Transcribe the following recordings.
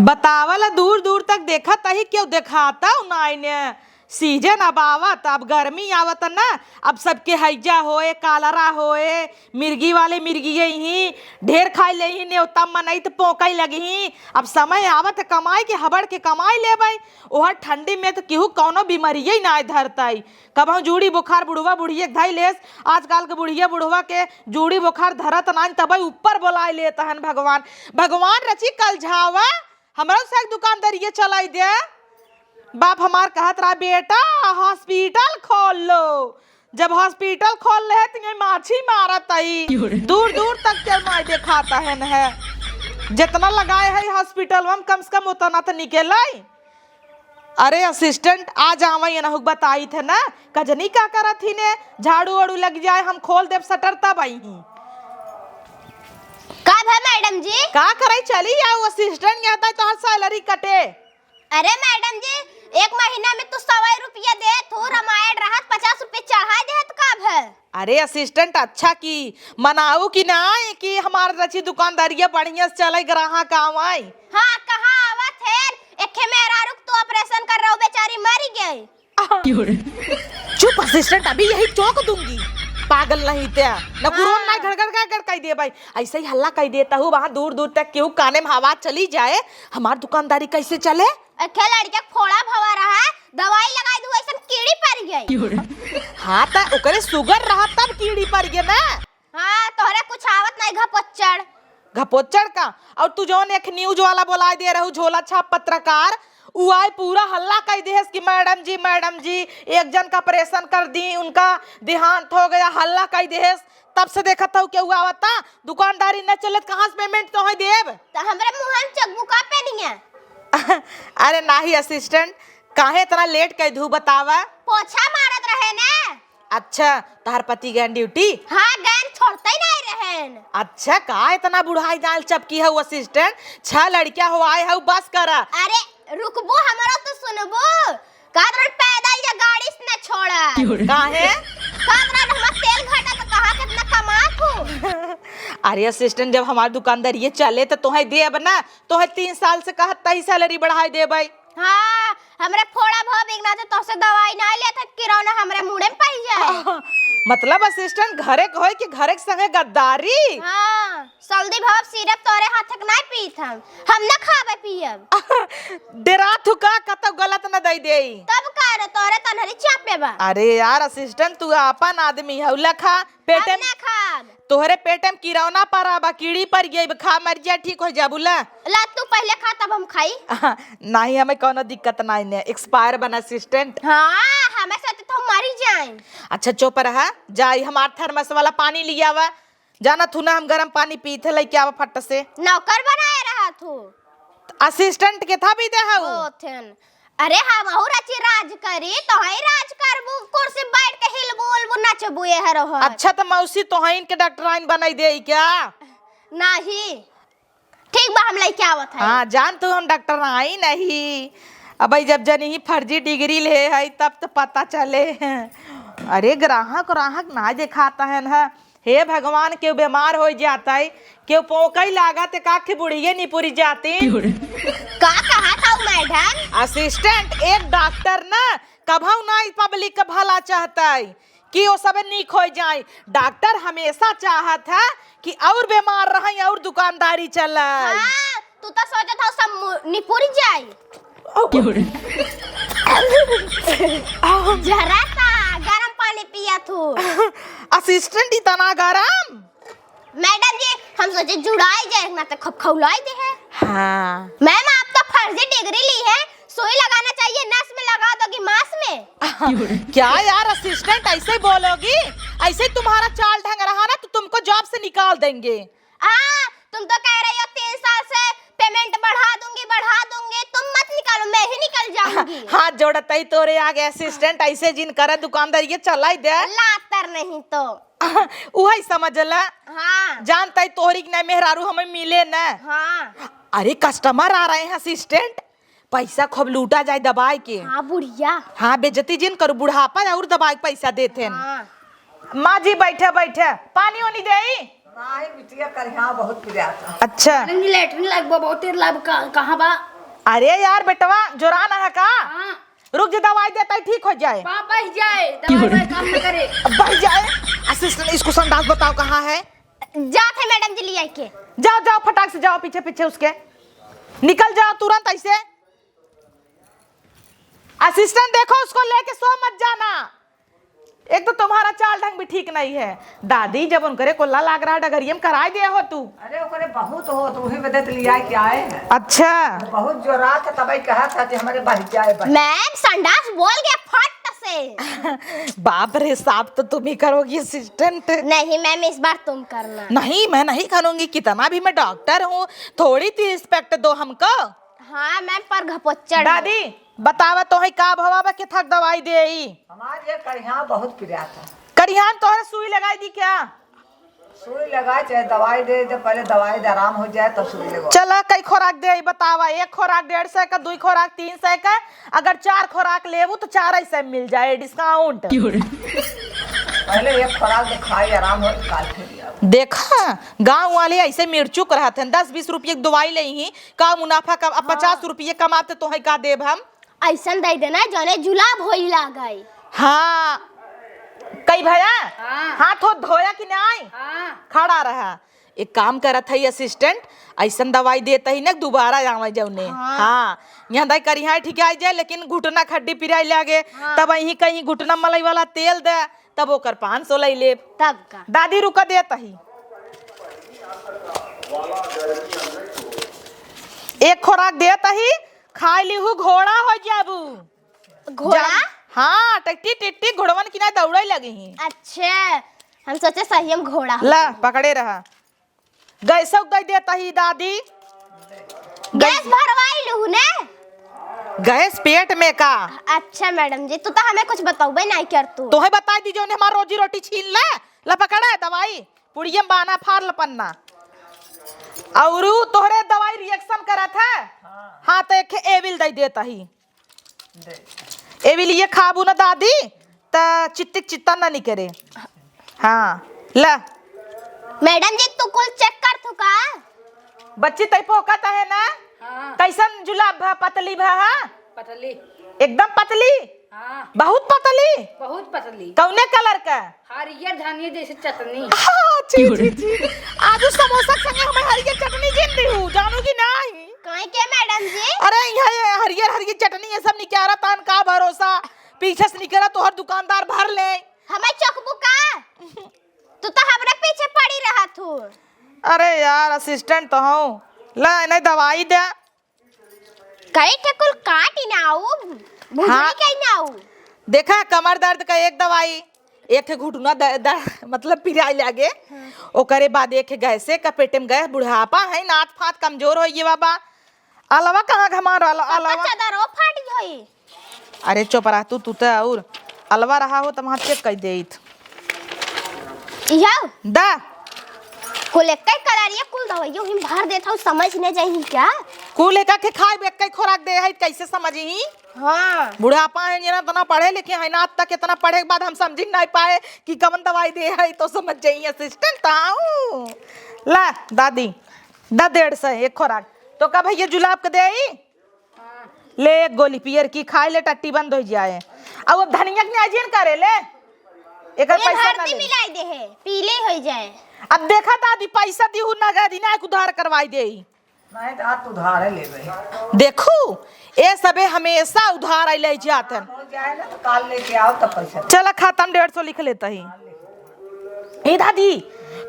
बतावल दूर दूर तक देखा तही क्यों देखाता नाइने सीजन अब आवत, अब गर्मी आवत ना। अब सबके हैजा होए, कालरा होए, मिर्गी वाले मिर्गी ही ढेर खाई ले ही न्योता मनई तो पोकई लगी ही। अब समय आवत कमाई के हबड़ के कमाई ले भाई। ओहर ठंडी में तो केहू कौनो बीमारी ही ना धरताई। कब जूड़ी बुखार बुढ़वा बुढ़िए धाई लेस। आजकल के बुढ़िया बुढ़वा के जूड़ी बुखार धरत ना तब ऊपर बोला लेता हन भगवान। भगवान रची कल झावा हमारा से दुकानदारी चलाई दे। बाप हमार कहत रहा बेटा हॉस्पिटल खोल लो। जब हॉस्पिटल खोल ले तो माछी मारत आई दूर दूर तक चल मार दिखाता है। जितना लगाए है हॉस्पिटल में कम से कम उतना तो निकल। अरे असिस्टेंट आ जावा ये ना बताई थे ना कजनी का करत ही ने झाड़ू वाड़ू लग जाए हम खोल देव सटर तब आई का है मैडम जी का करे चली आओ असिस्टेंट आता है तो हर सैलरी कटे। अरे मैडम जी 1 महीना में तो 100 रुपया दे थू रामायण रहत 50 रुपये चढ़ा दे तो कब है। अरे असिस्टेंट अच्छा की मनाऊ की ना कि हमार रची दुकानदारिया बढ़िया से चले ग्राहक आवाई। हाँ कहाँ आवत है एखे मेरा रुक तो ऑपरेशन कर रहा बेचारी मर गई। चुप असिस्टेंट अभी यही चौक दूंगी पागल नहीं थे न कुरोन ना घड़ कह दे भाई। ऐसे ही हल्ला कह देता हूँ वहाँ दूर दूर तक केहू काने में हवा चली जाए हमार दुकानदारी कैसे चले। अखे लड़का फोड़ा भवा रहा है दवाई लगाई दू ऐसा कीड़ी पड़ गई। हाँ तो ओकरे शुगर रहा तब कीड़ी पड़ गए ना। हाँ तोहरे कुछ आवत नहीं घपोचड़ का। और तू जो एक न्यूज वाला बोला दे रहू झोला छाप पत्रकार उ आए पूरा हल्ला कह देस कि मैडम जी एक जन का ऑपरेशन कर दी उनका देहांत हो गया हल्ला कह देस। तब से देखा था क्या हुआ बता दुकानदारी न चले कहाँ से पेमेंट तो है देव तो हमरे मुंह में चकबुका पे नहीं है। अरे नाही असिस्टेंट काहे इतना लेट कह दू बतावा पोछा मारत रहे ने। अच्छा तार पति गैन ड्यूटी। हाँ गैन छोड़ते ही नहीं रहेन। अच्छा का इतना बुढ़ाई दाल चपकी है असिस्टेंट 6 लड़कियां हो आए है बस करा। अरे रुकबो हमारा तो सुनबो कादरन पैदल या गाड़ी से न छोड़ा काहे कादरन हम तेल घटा तो कहां कितना कमात हो। अरे असिस्टेंट जब हमारी दुकानदार ये चले तो तोहे देब ना तोहे 3 साल से कहत तही सैलरी बढ़ाई देबै। हाँ हमरे फोड़ा भ बिगना तो तोसे दवाई ना ले त किरौना हमरे मुंह में पड़ जाए। मतलब असिस्टेंट घरे होय कि घरे के संगे गद्दारी। हाँ सल्दी भाव सिरप तोरे हाथ तक नहीं पीत हम ना खावे पियब। डेरा थुका कतौ गलत न दई देई तब का रे तोरे तनहरी चापे बा। अरे यार असिस्टेंट तू अपन आदमी हौ लखा पेटे ना खाब तोहरे पेटे में किरौना पड़ा बा कीड़ी पड़ गई खा मर जा ठीक हो जा बुला ला तू पहले खा तब हम खाई। नहीं हमें कोनो दिक्कत नहीं ने एक्सपायर बना असिस्टेंट। हाँ हमें से तो मरी जाए। अच्छा चुप रहा जाई हमार थर्मस वाला पानी लिया वा जाना थू ना हम गरम पानी पीते लेके आवा फट से। नौकर बनाए रहा तू असिस्टेंट के था भी दे हऊ ओथन। अरे हम और अच्छी राज करी तो है राज करबू कुर्सी बैठ के हिलबू उलबू नचबू ये हरो। अच्छा तो मौसी तो है इनके डॉक्टराइन बनाई दे क्या नहीं ठीक बा हम लेके आवत है। हाँ जान तू हम डॉक्टर आई नहीं अब जब जनी ही फर्जी डिग्री ले है तब तो पता चले। अरे ग्राहक ना दिखाता है ना हे भगवान क्यों बीमार हो जाता है क्यों पोकई लागत का बुढ़िए नहीं पूरी जाती। का कहा था मैडम असिस्टेंट एक डॉक्टर ना कभू ना पब्लिक का भला चाहता है कि वो सब नीक हो जाए। डॉक्टर हमेशा चाहत है कि और बीमार रहे और दुकानदारी चले। हाँ, तू तो सोचा था सब निपुर जाए। जरा सा गरम पानी पिया तू। असिस्टेंट इतना गरम मैडम जी हम सोचे जुड़ाई जाए ना तो खौलाई दे है। हाँ मैम आप तो फर्जी डिग्री ली है सुई लगाना चाहिए नस में लगा दोगी मांस में। क्या यार असिस्टेंट ऐसे बोलोगी ऐसे तुम्हारा चाल ढंग रहा ना तो तुमको जॉब से निकाल देंगे। तुम तो कह रही हो 3 साल से पेमेंट बढ़ा दूंगी तुम मत निकालो मैं ही निकल जाऊंगी। हाथ जोड़ता ही तोरे आगे असिस्टेंट ऐसे जिन करे दुकानदार ये चलाई दे लातर नहीं तो वही समझ ला। हाँ जानता ही तोहरी न मेहरारू हमें मिले न। हाँ अरे कस्टमर आ रहे हैं असिस्टेंट पैसा खूब लूटा जाए दबाई के। हाँ बुढ़िया हाँ बेइज्जती जिन करू बुढ़ापा और दबाई पैसा देते हाँ। माँ जी बैठे पानी वानी दे नहीं बिटिया कर यहाँ बहुत पिराता। अच्छा लेटरिन लगबो बहुत देर लब कहाँ बा अरे यार बेटवा जोराना है का? हाँ। रुक जा, दवाई देता है ठीक हो जाए। बच जाए, दवाई काम न करे। बढ़ जाए। असिस्टेंट इसको संडास बताओ कहाँ है? जाते मैडम जी ले के। जाओ जाओ फटाक से जाओ, पीछे पीछे उसके निकल जाओ तुरंत ऐसे। असिस्टेंट देखो उसको लेके सो मत जाना, एक तो तुम्हारा चाल ढंग भी ठीक नहीं है। दादी जब उनकरे कोल्ला लाग रहा डगरियम कराए दिया हो तू। अरे ओकरे बहुत हो तो वही बदत लिया के आए हैं। अच्छा बहुत जोरा था तभी कहा था कि हमारे बढ़ जाए बस। मैम संडास बोल गया फट से। बाप रे, साफ तो तुम ही करोगी असिस्टेंट। नहीं मैम इस बार तुम करना। नहीं मैं नहीं करूंगी, कितना भी मैं डॉक्टर हूँ, थोड़ी सी रिस्पेक्ट दो हमको। हाँ मैम पर घपच्चड़। दादी बतावा तो है का भवावा के थक दवाई दे आई? हमारे ये करिया बहुत प्रिया था। करियान तो है सुई लगाई दी क्या? सुई लगा चाहे दवाई दे दे, पहले दवाई दे आराम हो जाए तो सुई लगा। चला कई खुराक दे बतावा? एक खुराक 150 का, 2 खुराक 300 का, अगर 4 खुराक लेबू तो 400 में मिल जाए डिस्काउंट। पहले एक खुराक खाई आराम हो तो काल फिर लिया। देखा गांव वाले ऐसे मिर्चुक रहते हैं, 10-20 रुपये की दवाई ले ही का मुनाफा का, 50 रुपये कमाते तो है का देव हम। ऐसा दे देना जने जुलाब होई लागई। हाँ कई भैया हाँ। हाथ हो धोया कि नहीं? हाँ। खड़ा रहा। एक काम करत है असिस्टेंट, ऐसा दवाई देता ही ना दोबारा आवे जौने। हाँ यहाँ दाई करी हाँ ठीक आ जाए, लेकिन घुटना खड्डी पिराई लागे तब यही कहीं घुटना मलाई वाला तेल दे, तब ओकर 500 ले ले। तब का दादी रुका देता ही एक खुराक देता ही, खाई लीहू घोड़ा हो जाबू। घोड़ा। हाँ टट्टी टिट्टी घोड़वन की ना दौड़े लगी ही। अच्छा हम सोचे सही हम घोड़ा। ला पकड़े रहा। गैस गई देता ही दादी, गैस भरवाई लू ने। गैस पेट में का। अच्छा मैडम जी, तू तो हमें कुछ बताओगे नहीं कर तू। तो है बता दी जो ने हमारा रोजी रोटी छीन ले। ला पकड़ा है दवाई, पुड़ियम बाना फाड़ लपन्ना और तोहरे दवाई रिएक्शन करा था। हाँ तो एक एविल दे देता ही। एविल ये खाबू ना दादी ता चित्तिक चित्ता ना निकरे। हाँ ला मैडम जी तू कुल चेक कर तू का। बच्ची तई पोकत है ना? हाँ। कैसन जुलाब भा पतली भा? पतली। एकदम पतली। हाँ। बहुत पतली। बहुत पतली। कौने कलर का? हरियर धनिया जैसे चटनी। हाँ, छी, छी, छी। आज उस समोसा के संगे हमें हरियर चटनी जिंदी हूँ, जानूगी नहीं? कहीं के मैडम जी? अरे यहाँ हरियर हरियर चटनी ये सब निकारा तान का भरोसा, पीछे से निकला तो हर दुकानदार भर ले। हमें चकबू का? तू तो हमरे पीछे पड़ी रहा तू। अरे यार असिस्टेंट तो हूँ, ला इन्हें दवाई दे। कहीं के कुल काटी ना आऊ, भूजी हाँ। कहीं ना आऊ। देखा कमर दर्द का एक दवाई, एक घुटना मतलब पिराई लागे, ओकरे बाद एक गैसे का पेटे में गैस, बुढ़ापा है, नाथ फात कमजोर हो ये बाबा। अलावा कहाँ घमा रहा अलावा? चदरो फाट गई। अरे चुप रहा तू तो और अलवा रहा हो तो वहाँ चेक कर दे याओ दा। कुल एक करारिया कुल दवाइयों हिम भर देता हूँ, समझ नहीं जाही क्या? कुल एक के खाए बेक के खुराक दे है, कैसे समझी? हाँ बुढ़ापा है ना इतना पढ़े लिखे है ना, आज तक इतना पढ़े के बाद हम समझ नहीं पाए कि कवन दवाई दे है, तो समझ जाइए असिस्टेंट ताऊ। ला दादी दा 150 एक खुराक तो का भैया जुलाब के दे आई? ले एक गोली पियर की खाए ले, टट्टी बंद हो जाए। अब अब धनिया के आजीन करे ले, एक ये पैसा ना भर्ती ले। मिलाई दे है, पीले हो जाए। अब देखा दादी पैसा दी हूँ नगद ना उधार करवाई दे। नहीं तो आप उधार ले गए। देखो ये सबे हमेशा उधार आई ले जाते हैं। हो जाए ना तो काल लेके आओ तब पैसा दे। चला खाता में 150 लिख लेता ही। ए दादी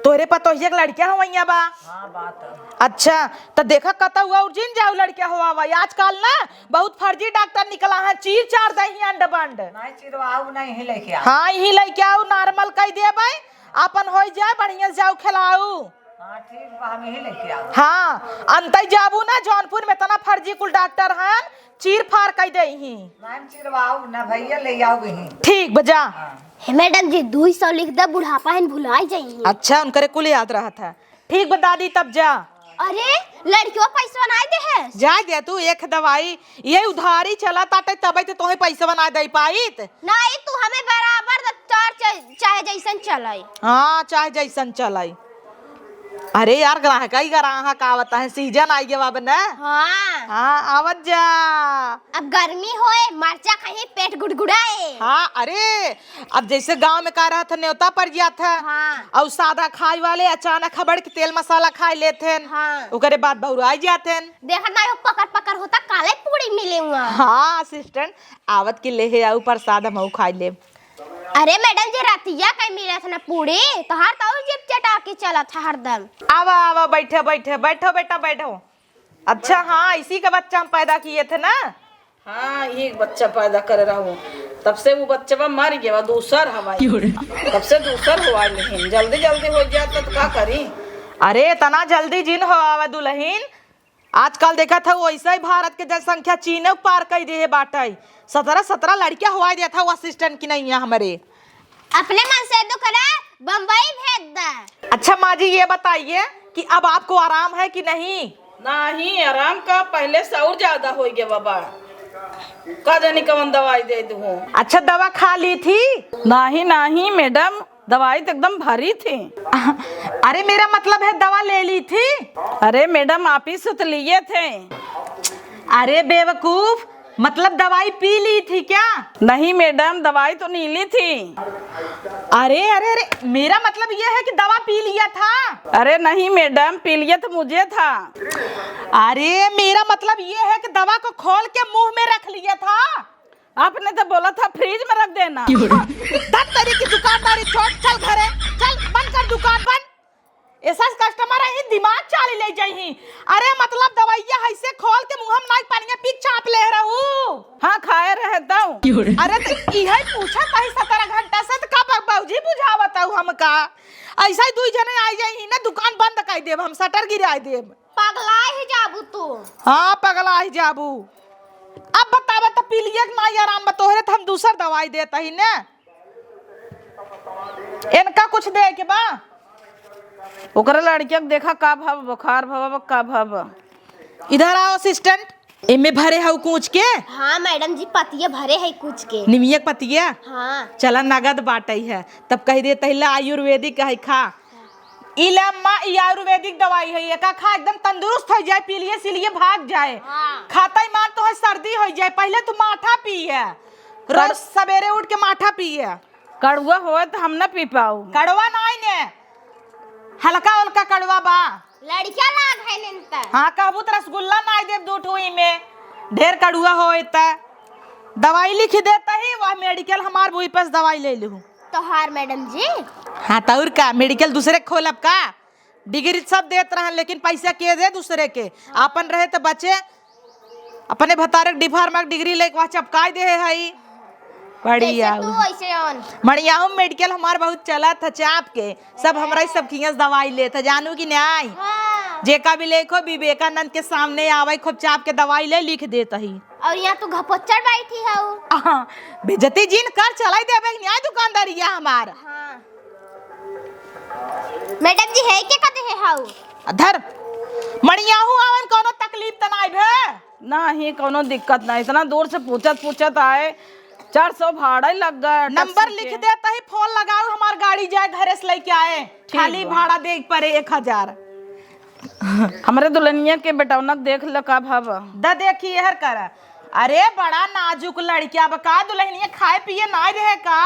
तोरे पा तो एक लड़कियां हो बा। हाँ बात है। अच्छा तो देखा कता हुआ उर्जिन जाओ लड़कियां हुआ बा। आजकल ना बहुत फर्जी डॉक्टर निकला है, चीर चार दही अंड बंड। नहीं चिरवाऊ नहीं ही लेके आओ। हाँ यही लेके आओ, नॉर्मल कह दे भाई, अपन हो जाए बढ़िया से जाओ खिलाऊ। हाँ ठीक बा, हम यही लेके आओ। हाँ अंतर जाबू ना जौनपुर में तना फर्जी कुल डॉक्टर हैं, चीर फाड़ कह दे ही। नहीं चिरवाऊ ना भैया ले आओगे ही। ठीक बजा। हे मैडम जी 200 लिख दे, बुढ़ापा है भुलाई जाइए। अच्छा उनकरे कुल याद रहा था। ठीक बता दी तब जा। अरे लड़कियों पैसा बनाए दे है। जा दे तू एक दवाई, ये उधारी चला ताटे तब तो तोहे पैसा बना दे पाईत। नहीं तू हमें बराबर चाहे जैसन चलाई। हाँ चाहे जैसन चलाई। अरे यार ग्राहक ही ग्राहक आवत है, सीजन आई गया बाबा ना। हाँ हाँ आवत जा। अब गर्मी होए मरचा खाई पेट गुड़गुड़ाए। हाँ अरे अब जैसे गांव में का रहा था न्योता पड़ गया था। हाँ। और सादा खाए वाले अचानक खबड़ के तेल मसाला खाए लेते। हाँ। ओकरे बाद बहुराई जाते। देखा ना यो पकड़ पकड़ होता काले पूरी मिले हुआ। हाँ असिस्टेंट आवत के ले आऊ प्रसाद हम खाई ले। अरे मैडम जी रतिया कहीं मिला था ना पूरी तो हर ताऊ जिप चटा के चला था हरदम। आवा आवा बैठे बैठे बैठो बेटा बैठो। अच्छा हाँ इसी का बच्चा हम पैदा किए थे ना। हाँ ये बच्चा पैदा कर रहा हूँ, तब से वो बच्चा मर गया दूसर हवाई, तब से दूसर हुआ नहीं, जल्दी जल्दी हो जाता तो क्या करी। अरे तना जल्दी जिन हो आवा दुल्हन। आजकल देखा था वैसा ही भारत के जनसंख्या चीन पार कर दी है बाटे। 17 लड़कियां हुआ दिया था वो असिस्टेंट की नहीं है हमारे। अपने मन से तो करा बम्बई भेज दे। अच्छा माँ जी ये बताइए कि अब आपको आराम है कि नहीं? नहीं आराम का पहले से और ज्यादा हो गया बाबा, का जानी कौन दवाई दे दूँ। अच्छा दवा खा ली थी? नहीं नहीं मैडम दवाई तो एकदम भारी थी। अरे मेरा मतलब है दवा ले ली थी? अरे मैडम आप ही सुत लिए थे। अरे बेवकूफ मतलब दवाई पी ली थी क्या? नहीं मैडम दवाई तो नहीं ली थी। अरे अरे अरे मेरा मतलब ये है कि दवा पी लिया था। अरे नहीं मैडम पी लिया तो मुझे था। अरे मेरा मतलब ये है कि दवा को खोल के मुंह में रख लिया था। आपने तो बोला था फ्रिज में रख देना। तेरी की दुकानदारी छोड़ चल घरे चल बंद कर दुकान बंद। ऐसा कस्टमर है दिमाग चाली ले जाही। अरे मतलब दवाइया ऐसे खोल के मुंह में नहीं पानी पी चाप ले रहू। हाँ खाए रहता हूँ। अरे तो यही पूछा कहीं 17 घंटा से तो का बाबूजी बुझावत हूँ हमका। ऐसा ही दू जने आ जाही ना दुकान बंद कर देब हम शटर गिरा देब। पगला ही जाबू तू। हाँ पगला ही जाबू। अब बतावा तो पी लिया कि नहीं आराम बतोहरे तो हम दूसर दवाई देता ही ना। इनका कुछ दे के बा ओकरा लड़किया के देखा का भाव बुखार भाव का भाव। इधर आओ असिस्टेंट। एमे भरे हऊ कूच के? हाँ मैडम जी पतिया भरे है कुछ के। निमिया पतिया? हाँ चला नगद बाटई है तब कह दे तहिला आयुर्वेदिक है खा। इला माँ ये आयुर्वेदिक दवाई है ये का खा एकदम तंदुरुस्त हो जाए पी लिए सिलिए भाग जाए। हाँ। खाता ही मान तो है सर्दी हो जाए। पहले तू माठा पी है रोज सवेरे उठ के माठा पी है। कड़ुआ हो तो हम न पी पाऊ। कड़वा नहीं ने हल्का हल्का कड़वा बा। लड़किया लाग है निंता। हाँ कहबू तो रसगुल्ला नहीं दे दू ठुई में ढेर कड़ुआ होता। दवाई लिख देता ही वह मेडिकल हमार वही पास दवाई ले लूँ तो हार मैडम जी। हाँ तौर का मेडिकल दूसरे खोलब का डिग्री सब देत रहे लेकिन पैसा के दे दूसरे के। अपन रहे तो बचे अपने भतारे डिफार्मा डिग्री लेके वहाँ चपकाई दे है। बढ़िया तू ऐसे ऑन बढ़िया मेडिकल हमार बहुत चला था चाप के सब हमारा सब खिंगस दवाई ले था जानू कि नहीं। हाँ। जेका भी लेखो विवेकानंद के सामने आवे खूब चाप के दवाई ले लिख देता ही। और यहाँ तू घपच्चर बैठी है। बेजती जिन कर चलाई देबे न्याय दुकानदारी है हमार। हाँ। मैडम जी है के कदे है हाउ अधर मणियाहू आवन कोनो तकलीफ त नहीं भे? नहीं कोनो दिक्कत नहीं, इतना दूर से पूछत पूछत आए 400 भाड़ा ही लग गया। नंबर लिख देता ही फोन लगाओ हमार गाड़ी जाए घरे से लेके आए खाली भाड़ा दे पड़े 1000। हमारे दुल्हनिया के बेटौनक देख ल का भाव द देखी हर कर। अरे बड़ा नाजुक लड़किया बका दुल्हनिया खाए पिए ना रहे का?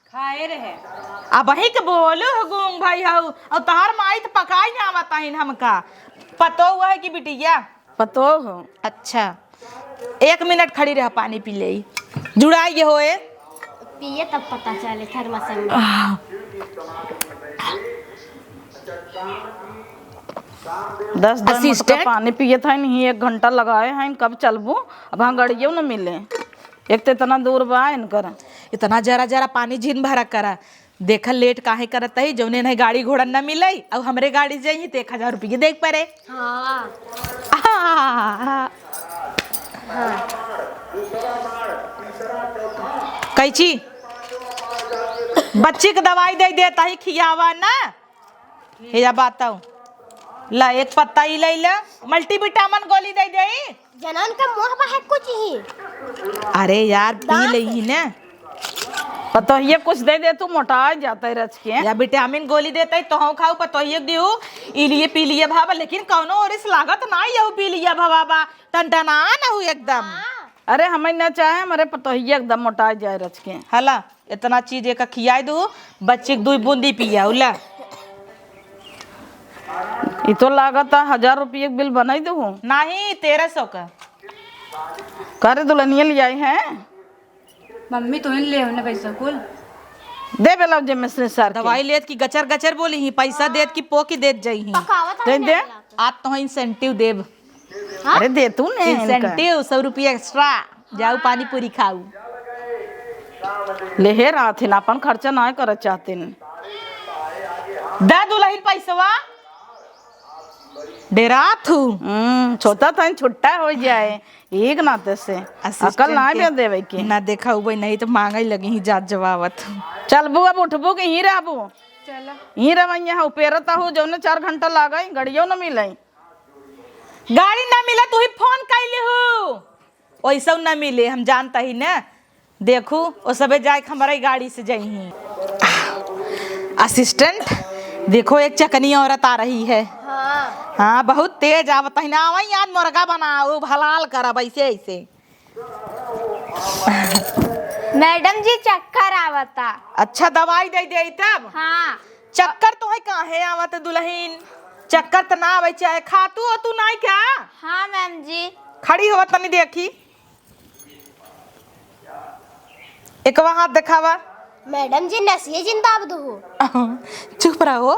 खाए रहे। अब वही के बोलो गुंग भाई हऊ और तहार माई तो पकाई ना आवता ही हमका पतो हुआ है कि बिटिया पतो हो। अच्छा 1 मिनट खड़ी रह पानी पी ले जुड़ाई ये होए पिए तब पता चले थर्मस में। 10 मिनट का असिस्टेंट? पानी पिए था नहीं 1 घंटा लगाए हैं कब चलबू। अब हाँ गड़ियो न मिले एक तो इतना दूर बा इनकर। इतना जरा जरा पानी झीन भरा करा देखल लेट काहे करत है जौने नहीं गाड़ी घोड़ा न मिले और हमरे गाड़ी जाइए तो 1000 रुपये देख पड़े। हाँ। कैची बच्ची के दवाई दे देता ही खियावा ना या बताऊं ला एक पत्ता ही ले ला मल्टीविटामिन गोली दे दे। जनन का मुंह बा है कुछ ही। अरे यार पी ले ही ना पतो ये कुछ दे दे तू मोटा जाता है रच के। या विटामिन गोली देते तो हम खाऊ पतोहिए दियो इलिए पीलिए भाबा, लेकिन कौनो और इस लागत ना यहू पीलिए भाबा टनटना ना हो एकदम। अरे हमें न चाहे हमारे पतोहिए एकदम मोटा जाए रच के। हला इतना चीज एक खियाई दू बच्चे के 2 बूंदी पिया उला। ये तो लागत 1000 रुपये बिल बनाई दू। नहीं 1300 का। करे दुल्हनिया ले आई हैं मम्मी तो ले होने पैसा कुल दे बेला जे में से सर दवाई लेत की गचर गचर बोली ही, पैसा देत की पो की देत जाई ही। दे दे। आज तो इंसेंटिव देब। अरे दे तू ने इंसेंटिव 100 रुपया एक्स्ट्रा, जाऊ पानी पूरी खाऊ। ले हे रात है अपन खर्चा ना कर चाहते न। दे दुल्हन पैसवा डेरा थू। छोटा था छुट्टा हो जाए एक नाते से अकल ना भी देवे के ना देखा हुआ नहीं तो मांगा ही लगी ही जात जवावत। चल बू अब उठबू के ही रहबू। चला ही रवैया हो पेरता हो जो 4 घंटा लागई गड़ियों न मिले। गाड़ी ना मिला तू ही फोन कैले हो वैसा ना मिले हम जानता ही ना। देखू वो सबे जाए हमारे गाड़ी से जाई। असिस्टेंट देखो एक चकनी औरत आ रही है। हाँ बहुत तेज आवत है ना। वही आज मुर्गा बनाओ हलाल करब ऐसे ऐसे। मैडम जी चक्कर आवता। अच्छा दवाई दे दे तब। हाँ चक्कर तो है काहे आवत दुल्हन? चक्कर तो ना आवे चाहे खातू हो तू नहीं क्या? हाँ मैम जी। खड़ी हो तनी देखी एक हाथ दिखावा। मैडम जी नसिए जिंदाब दो। चुप रहो,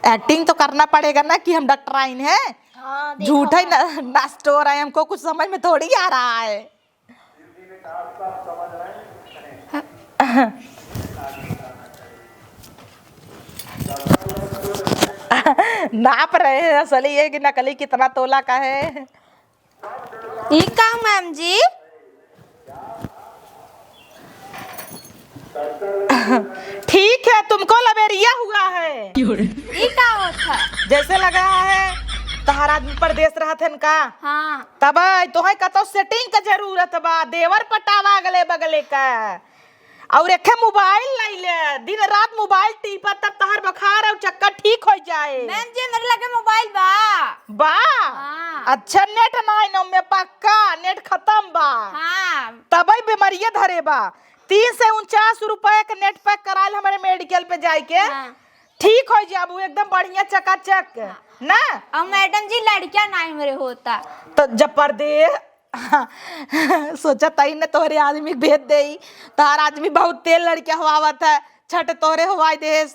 एक्टिंग तो करना पड़ेगा ना कि हम डॉक्टर आइन है। हाँ झूठा ही ना स्टोर है, हमको कुछ समझ में थोड़ी आ रहा है। नाप रहे हैं असली है कि नकली कितना तोला का है। ये का मैम जी? ठीक है तुमको लबेरिया हुआ है। ये का होता? जैसे लग रहा है तहार आदमी परदेश रहा थे का। हाँ तब तो है कतो सेटिंग का जरूरत बा। देवर पटावा अगले बगले का और एक मोबाइल लाई ले, दिन रात मोबाइल टीपा तब तहार बुखार और चक्कर ठीक हो जाए। मैम जी मेरे लगे मोबाइल बा। हाँ। अच्छा नेट ना में पक्का नेट खत्म बा। हाँ तब बीमारियां धरे बा। 3 से 49 रुपए का नेट पैक कराल हमारे मेडिकल पे जाए के। हाँ। ठीक हो जाबू एकदम बढ़िया चकाचक ना। और मैडम जी लड़कियां नहीं मेरे होता तो जब परदेश सोचा तई ने तोहरे आदमी भेज दे। तार आदमी बहुत तेल लड़के हवावत है छठ तोहरे हवाई देश।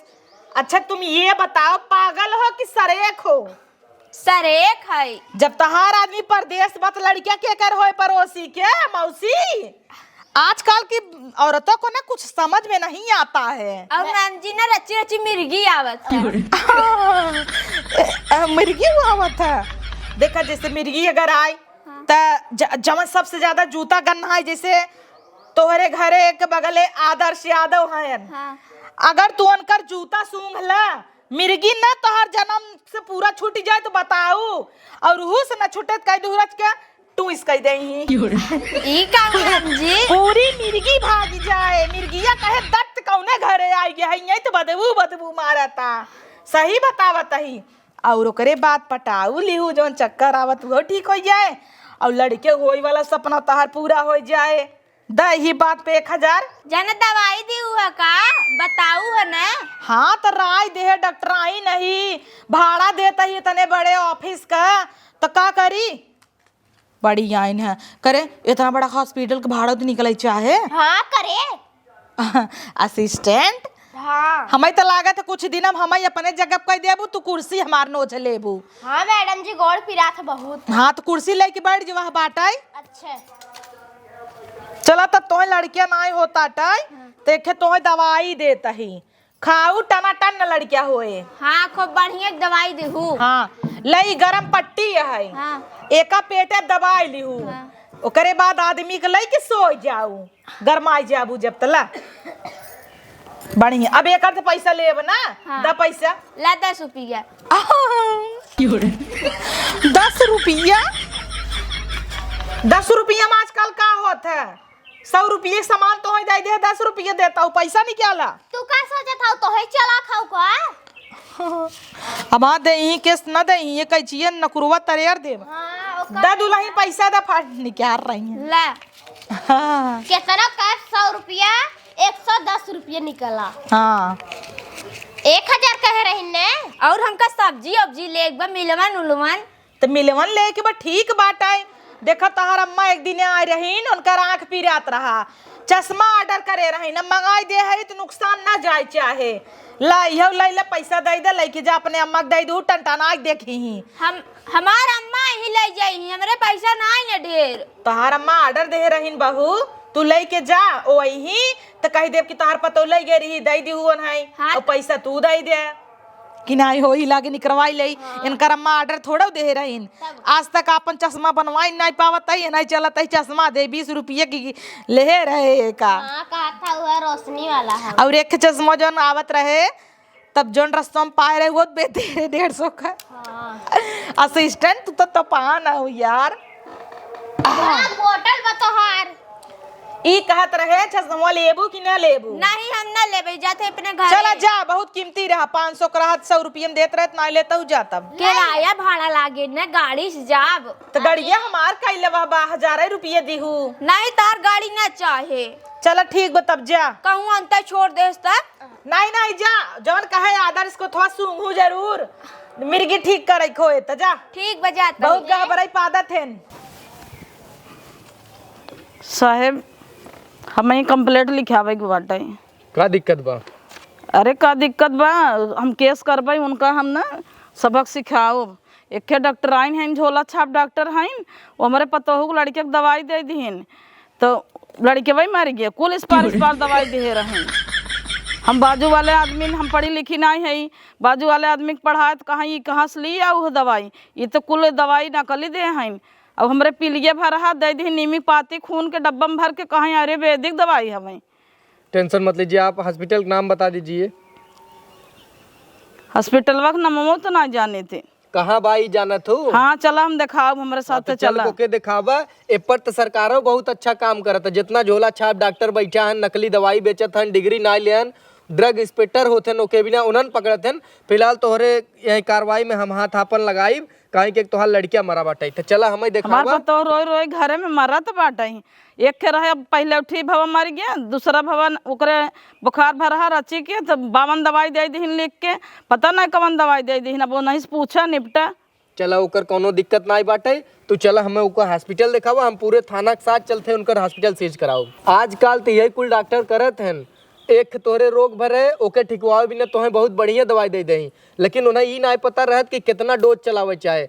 अच्छा तुम ये बताओ पागल हो कि सरेक हो? सरेक है। जब तहार आदमी परदेश बत लड़किया के कर होए पड़ोसी के मौसी। आजकल की औरतों को ना कुछ समझ में नहीं आता है। और मैम जी ना रची रची मिर्गी आवत है। मिर्गी आवत है। देखा जैसे मिर्गी अगर आए जमन सबसे ज्यादा जूता गन्ना है। जैसे तोहरे घरे के बगले आदर्श यादव हैं। हाँ। अगर तू उनकर जूता सूंघ ला मिर्गी ना तोहर जन्म से पूरा छूट जाए तो बताऊ। और हु से न छूटे कह दूरज के तू इस कह दे ई का मैम जी? पूरी मिर्गी भाग जाए। मिर्गिया कहे दत्त कौने घरे आई गया है यही तो बदबू बदबू मारता। सही बतावत ही। और ओकरे बाद पटाऊ लिहू जौन चक्कर आवत वो ठीक हो जाए और लड़के होई वाला सपना तहार पूरा हो जाए। दही बात पे 1000 जन दवाई दी हुआ का बताऊ है ना। हाँ तो राय दे डॉक्टर आई नहीं भाड़ा देता ही इतने बड़े ऑफिस का तो का करी। बड़ी आइन है करे इतना बड़ा हॉस्पिटल का भाड़ा तो निकले चाहे। हाँ करे असिस्टेंट। हाँ हमें तो लागत है कुछ दिन हम अपने जगह कह देबू तू कुर्सी हमार नोच लेबू। हाँ मैडम जी गोड़ पिरा था बहुत। हाँ तो कुर्सी लेके बैठ जो वहाँ बाटाई। अच्छा चला तब तो लड़कियां ना होता टाई देखे तो दवाई देता ही खाऊ टना टन न लड़किया होए। हाँ खूब बढ़िया दवाई देहू। हाँ लई गरम पट्टी है। हाँ एका पेटे दवाई लिहू। हाँ। ओकरे बाद आदमी के लई के सो जाऊ गरमाई जाबू जब तला बढ़िया। अब एक अर्थ पैसा लेब ना। हाँ। दा पैसा ला 10 रुपया। 10 रुपया 10 रुपया में आजकल का होता है? 100 रुपये सामान तो है दे 10 रुपये देता हूँ, पैसा निकाला। तू का सोचा था तो है चला खाऊ का अब दे ही केस न दे ये कह चाहिए नकुरवा तरेर दे हां दा दुल्ही पैसा दा फाट निकाल रही है। ले हाँ कितना का 100 रुपया 110 रुपया निकला। हाँ 1000 कह रही ने। और हमका सब्जी अब्जी ले एक बार मिलवन उलवन तो मिलवन लेके बा ठीक बात है। देखो तहार अम्मा एक दिन आ रही उनका आँख पिरात रहा, चश्मा ऑर्डर करे रही न मंगाई दे है तो नुकसान ना जाए चाहे ला पैसा दे दे लेके जा अपने अम्मा दे दू टनटना देखी ही हम हमार अम्मा ही ले जाई हमरे पैसा ना है ढेर। तहार अम्मा ऑर्डर दे रही बहू तू लेके जा ओ ही तो कह देव कि तहार पतो ले गे रही दे दी हुन है हाँ। और पैसा तू दे दे कि नहीं हो ही लागे निकरवाई ले। इनकर अम्मा ऑर्डर थोड़ा दे रही आज तक अपन चश्मा बनवाई नहीं पावत है नहीं चलत है चश्मा दे 20 रुपये की ले रहे का। हां कहा था वो रोशनी वाला है और एक चश्मा जो आवत रहे तब जोन रस्तों में पाए रहे वो बेते 150 का। हां असिस्टेंट तो पान हो यार। बोतल बतोहार ई कहत रहे चश्मा लेबू कि ना लेबू। नहीं हम ना लेबे जाते अपने घर। चला जा बहुत कीमती रहा 500 का रहा 100 रुपये में देत रहत ना लेता हूँ जा तब किराया भाड़ा लागे ना गाड़ी से जाब। तो गड़िया हमार कैले वह 1000 रुपये दीहू। नहीं तार गाड़ी ना चाहे चला ठीक बा तब जा कहूँ अंतर छोड़ दे तक नहीं जा जौन कहे आदर्श को थोड़ा सूंघू जरूर मिर्गी ठीक करे खोए तो जा ठीक बजाता बहुत गहबराई पादा थे। साहेब हमें कंप्लेंट लिखावे के बाटे। का दिक्कत बा? अरे का दिक्कत बा हम केस करबे उनका हम ना सबक सिखाओ। एक डॉक्टर आइन हैं झोला छाप डॉक्टर हैं वो हमारे पतोहू को लड़के को दवाई दे दीन तो लड़के वही मर गए कुल इस पार दवाई दे रहे। हम बाजू वाले आदमी हम पढ़ी लिखी नहीं है बाजू वाले आदमी को पढ़ाए तो कहाँ से ली आओ दवाई ये तो कुल दवाई नकली दे हैं। अब हमारे पीलिए भर दे दी नीमी पाती खून के डब्बा में भर के कहीं आयुर्वेदिक दवाई हमें। टेंशन मत लीजिए, आप हॉस्पिटल का नाम बता दीजिए। हॉस्पिटल वक्त नमो तो ना जाने थे कहाँ बाई जाना थो। हाँ चला हम दिखाओ हमारे साथ तो चला चल के दिखावा एपर तो सरकारों बहुत अच्छा काम करत है। जितना झोला छाप डॉक्टर बैठा है नकली दवाई बेचत हन डिग्री ना लेन ड्रग इंस्पेक्टर होते ओके बिना उन्हन पकड़त हन। फिलहाल तोहरे यही कार्रवाई में हम हाथ आपन लगाई कहीं के तोहार लड़कियां मरा बाटे तो चला हमें दिखावा। हमारे तो रोई रोई घरे में मरा तो बाटा ही एक के रहे पहले उठी भवा मर गया दूसरा भवन ओकरे बुखार भरा रची के तो 52 दवाई दे दी लिख के पता नहीं कौन दवाई दे दी अब वो नहीं से पूछा निपटा। चला ओकर कोनो दिक्कत ना बाटे तो चला हमें ओकर हॉस्पिटल दिखावा हम पूरे थाना के साथ चलते उनकर हॉस्पिटल सीज कराओ। आजकल तो यही कुल डॉक्टर करत हैं एक तोरे रोग भरे ओके ठिकवावे भी ना तोहें बहुत बढ़िया दवाई दे दही लेकिन उन्हें ये ना पता रहत कि कितना डोज चलावे चाहे।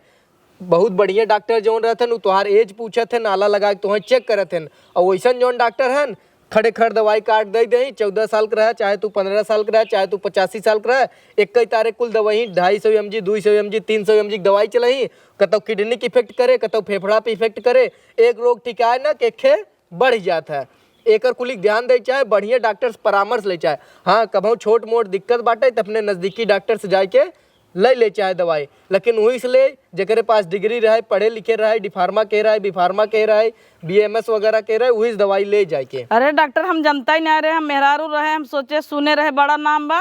बहुत बढ़िया डॉक्टर जौन रहते हैं तोहार एज पूछत हैं नाला लगा के तोहें चेक करत हैं और वैसन जौन डॉक्टर हैं खड़े खड़ दवाई काट दे दही 14 साल का रहे चाहे तू 15 साल का रहे चाहे तू 85 साल का रहे एक कई तारे कुल दवाई 250 mg 200 mg 300 mg दवाई चलही कतौ किडनी की इफेक्ट करे कतौ फेफड़ा पे इफेक्ट करे एक रोग टिकाए ना के खे बढ़ जाता है। एकर कुलिक ध्यान दे चाहे बढ़िया डॉक्टर से परामर्श ले चाहे। हाँ कभी छोट मोट दिक्कत बाटे तो अपने नज़दीकी डॉक्टर से जाके ले चाहे दवाई लेकिन वही से ले जकरे पास डिग्री रहे पढ़े लिखे रहे डिफार्मा के रहे बीफार्मा के रहे BMS वगैरह के रहे वही से दवाई ले जाके। अरे डॉक्टर हम जनता ही नहीं रहे हम मेहरारू रहे हम सोचे सुने रहे बड़ा नाम बा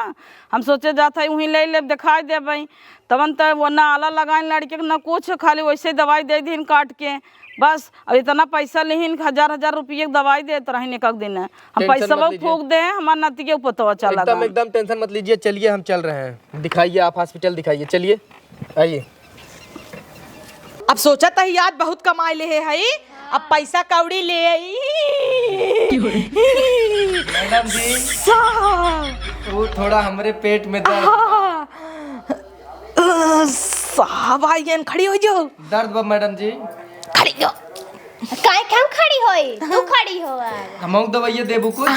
हम सोचे जाता है वहीं ले दिखाई दे भाई तबन तो वो ना आला लगाए लड़के ना कुछ खाली वैसे दवाई दे दी काट के बस। अब इतना पैसा लेहिन 1000 रुपये की दवाई देते रहे एक दिन हम पैसा फूक दे हमारे नाती के ऊपर तो चला एकदम टेंशन मत लीजिए। चलिए हम चल रहे हैं दिखाइए आप हॉस्पिटल दिखाइए चलिए आइए। अब सोचा था याद बहुत कमाई ले है अब पैसा कौड़ी ले आई। मैडम जी वो थोड़ा हमारे पेट में दर्द साहब आई खड़ी हो जाओ दर्द बा मैडम जी खड़ी हो काय काम खड़ी होई तू खड़ी हो हम दवाइया देबू कुछ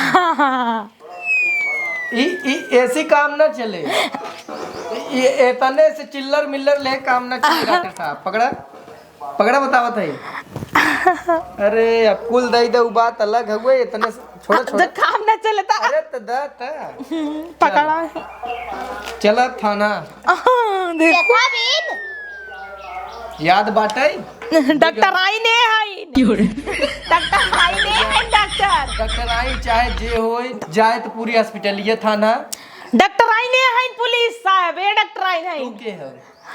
ऐसी काम ना चले ये इतने से चिल्लर मिल्लर ले काम ना चले डॉक्टर साहब पकड़ा बतावत है। अरे अब कुल दई दे बात अलग हुए इतने छोड़ा काम ना चलता। अरे पकड़ा चला थाना देखो याद बाटे डॉक्टर आई ने डॉक्टर आई ने डॉक्टर डॉक्टर आई चाहे जे होए जाए तो पूरी हॉस्पिटल ये थाना डॉक्टर आई ने हैं पुलिस साहब, ये डॉक्टर आई तू हैं। के है?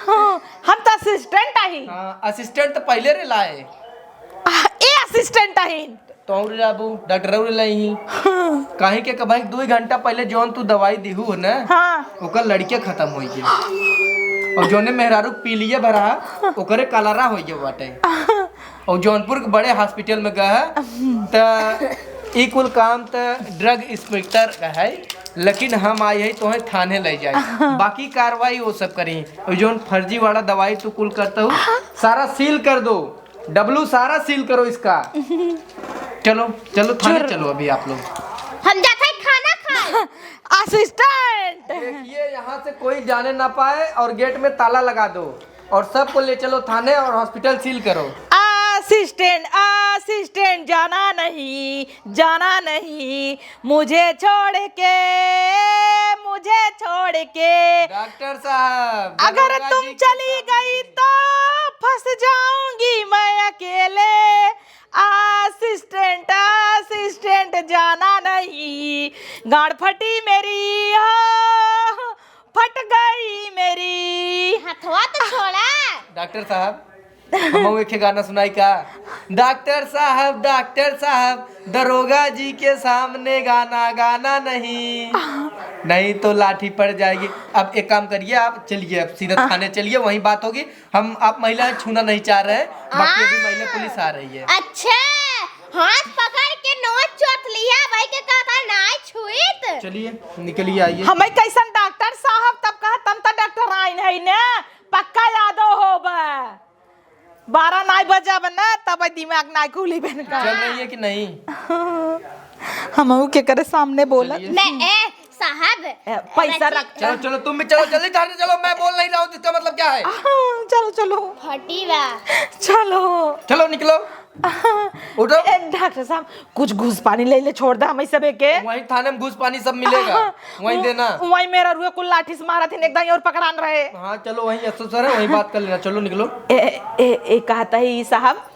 हाँ, हम तो असिस्टेंट आई। हाँ असिस्टेंट तो पहले रे लाए ए असिस्टेंट आई। तो और जाबू डॉक्टर और लाई काहे के कभाई 2 घंटा पहले जौन तू दवाई दिहू ना हाँ ओकर लड़के खत्म हो गए और जोने मेहरारू पी लिए भरा ओकरे कलरा हो गए बाटे और जौनपुर के बड़े हॉस्पिटल में गए त ई कुल काम त ड्रग इंस्पेक्टर का है, लेकिन हम आए है तो थाने ले जाए बाकी कार्रवाई वो सब करी और जोन फर्जी वाला दवाई तू कुल करता हूँ सारा सील कर दो, डब्लू सारा सील करो इसका। चलो चलो थाने चलो अभी आप लोग। हम जाते हैं खाना खाए। असिस्टेंट। देखिए यहाँ से कोई जाने ना पाए और गेट में ताला लगा दो और सबको ले चलो थाने और हॉस्पिटल सील करो। असिस्टेंट असिस्टेंट जाना नहीं, जाना नहीं मुझे छोड़ के, मुझे छोड़ के। डॉक्टर साहब अगर दरोगा तुम जी के चली गई तो फंस जाऊंगी मैं अकेले। असिस्टेंट असिस्टेंट जाना नहीं, गाड़ फटी मेरी हो, फट गई मेरी। हथवा तो छोड़ा। डॉक्टर साहब हम एक गाना सुनाई का? डॉक्टर साहब दरोगा जी के सामने गाना गाना नहीं, नहीं तो लाठी पड़ जाएगी। अब एक काम करिए आप चलिए अब सीधा थाने चलिए, वहीं बात होगी। हम आप महिला छूना नहीं चाह रहे हैं, बाकी अभी महिला पुलिस आ रही है। अच्छा हाथ पकड़ के नोच चोट लिया भाई के कहा ना छुईत। चलिए निकलिए आइए। हमें कैसन डॉक्टर साहब तब कहा तम तो डॉक्टर आइन है ने पक्का यादो होबा 12 नाई बजा बना तब दिमाग नाई खुली बन का। चल रही है कि नहीं? हम के करे सामने बोला मैं ए साहब पैसा रख। चलो चलो तुम भी चलो, जल्दी थाने चलो। मैं बोल नहीं रहा हूँ इसका मतलब क्या है? चलो चलो फटी बा। चलो चलो निकलो उठो। डॉक्टर साहब कुछ घूस पानी ले ले छोड़ दे हमें सब के। वहीं थाने में घूस पानी सब मिलेगा, वहीं देना। वहीं मेरा रुए कुल लाठी से मारा थे एकदम और पकड़ान रहे। हाँ चलो वहीं अफसर है वहीं बात कर लेना। चलो निकलो। ए कहता है साहब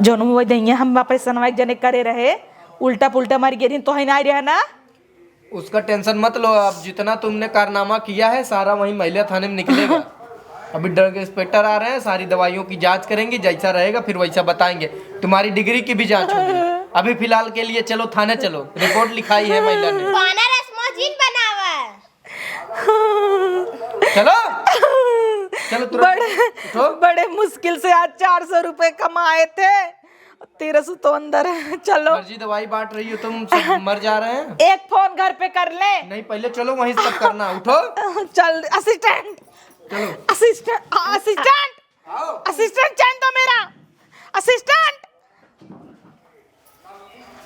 जोन वो दैया हम ऑपरेशन वाइक जने करे रहे उल्टा पुल्टा मार गिरी तो है ना रहा ना। उसका टेंशन मत लो, अब जितना तुमने कारनामा किया है सारा वहीं महिला थाने में निकलेगा। अभी ड्रग इंस्पेक्टर आ रहे हैं, सारी दवाइयों की जांच करेंगे, जैसा रहेगा फिर वैसा बताएंगे। तुम्हारी डिग्री की भी जांच होगी। अभी फिलहाल के लिए चलो थाने चलो, रिपोर्ट लिखाई है महिला ने। कौन रसमोजीन बनावा। चलो चलो तुरंत बड़े मुश्किल से आज 400 रुपए कमाए थे, 1300 तो अंदर है। चलो फर्जी दवाई बांट रही हो तुम, सब मर जा रहे हैं। एक फोन घर पे कर ले। नहीं पहले चलो वहीं सब करना। उठो चल असिस्टेंट चलो। असिस्टेंट असिस्टेंट असिस्टेंट चैन तो मेरा असिस्टेंट